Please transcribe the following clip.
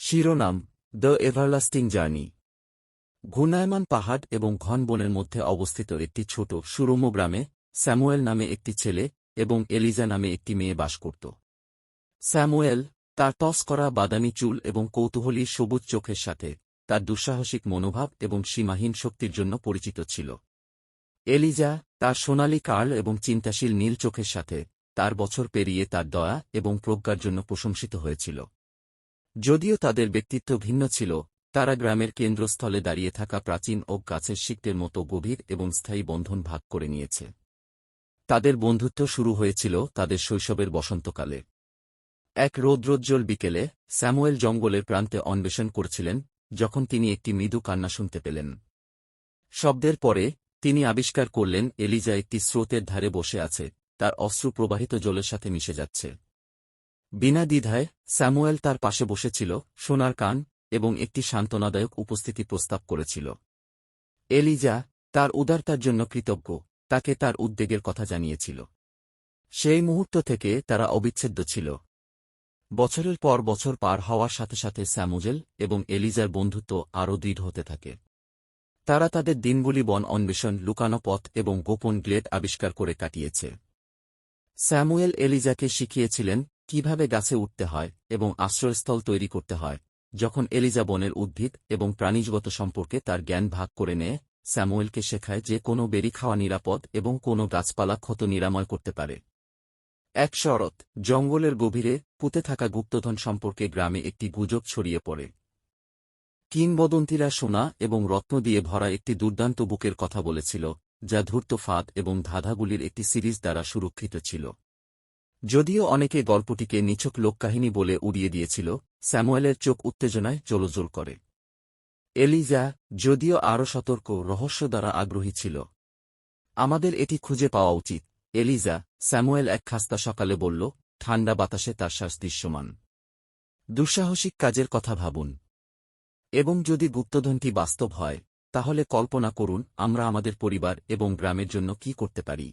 শিরোনাম: the everlasting journey. ঘূর্ণায়মান পাহাড় এবং ঘন বনের মধ্যে অবস্থিত একটি ছোট সুরম্য গ্রামে স্যামুয়েল নামে একটি ছেলে এবং এলিজা নামে একটি মেয়ে বাস করত। স্যামুয়েল, তার টস করা বাদামি চুল এবং কৌতূহলী সবুজ চোখের সাথে, তার দুঃসাহসিক মনোভাব এবং সীমাহীন শক্তির জন্য পরিচিত ছিল। এলিজা, তার সোনালী কার্ল এবং চিন্তাশীল নীল চোখের সাথে, তার বছর পেরিয়ে তার দয়া এবং প্রজ্ঞার জন্য প্রশংসিত হয়েছিল। যদিও তাদের ব্যক্তিত্ব ভিন্ন ছিল, তারা গ্রামের কেন্দ্রস্থলে দাঁড়িয়ে থাকা প্রাচীন ওক গাছের শিকটের মতো গভীর এবং স্থায়ী বন্ধন ভাগ করে নিয়েছে। তাদের বন্ধুত্ব শুরু হয়েছিল তাদের শৈশবের বসন্তকালে। এক রৌদ্রোজ্জ্বল বিকেলে স্যামুয়েল জঙ্গলের প্রান্তে অন্বেষণ করছিলেন, যখন তিনি একটি মৃদু কান্না শুনতে পেলেন। শব্দের পরে তিনি আবিষ্কার করলেন এলিজা একটি স্রোতের ধারে বসে আছে, তার অশ্রু প্রবাহিত জলের সাথে মিশে যাচ্ছে। বিনা দ্বিধায় স্যামুয়েল তার পাশে বসেছিল, সোনার কান এবং একটি সান্ত্বনাদায়ক উপস্থিতি প্রস্তাব করেছিল। এলিজা, তার উদারতার জন্য কৃতজ্ঞ, তাকে তার উদ্বেগের কথা জানিয়েছিল। সেই মুহূর্ত থেকে তারা অবিচ্ছেদ্য ছিল। বছরের পর বছর পার হওয়ার সাথে সাথে স্যামুয়েল এবং এলিজার বন্ধুত্ব আরও দৃঢ় হতে থাকে। তারা তাদের দিনগুলি বন অন্বেষণ, লুকানো পথ এবং গোপন গ্লেড আবিষ্কার করে কাটিয়েছে। স্যামুয়েল এলিজাকে শিখিয়েছিলেন কিভাবে গাছে উঠতে হয় এবং আশ্রয়স্থল তৈরি করতে হয়। যখন এলিজা বনের উদ্ভিদ এবং প্রাণীজগত সম্পর্কে তার জ্ঞান ভাগ করে নেয়, স্যামুয়েলকে শেখায় যে কোনো বেরি খাওয়া নিরাপদ এবং কোনো গাছপালা ক্ষত নিরাময় করতে পারে। এক শরৎ, জঙ্গলের গভীরে পুঁতে থাকা গুপ্তধন সম্পর্কে গ্রামে একটি গুজব ছড়িয়ে পড়ে। কিংবদন্তিরা সোনা এবং রত্ন দিয়ে ভরা একটি দুর্দান্ত বুকের কথা বলেছিল, যা ধূর্ত ফাঁদ এবং ধাঁধাগুলির একটি সিরিজ দ্বারা সুরক্ষিত ছিল। যদিও অনেকে গল্পটিকে নিছক লোককাহিনী বলে উড়িয়ে দিয়েছিল, স্যামুয়েলের চোখ উত্তেজনায় জ্বলজ্বল করে। এলিজা, যদিও আরও সতর্ক, রহস্য দ্বারা আগ্রহী ছিল। আমাদের এটি খুঁজে পাওয়া উচিত, এলিজা, স্যামুয়েল এক খাস্তা সকালে বলল, ঠান্ডা বাতাসে তার শ্বাস দৃশ্যমান। দুঃসাহসিক কাজের কথা ভাবুন। এবং যদি গুপ্তধনটি বাস্তব হয়, তাহলে কল্পনা করুন আমরা আমাদের পরিবার এবং গ্রামের জন্য কি করতে পারি।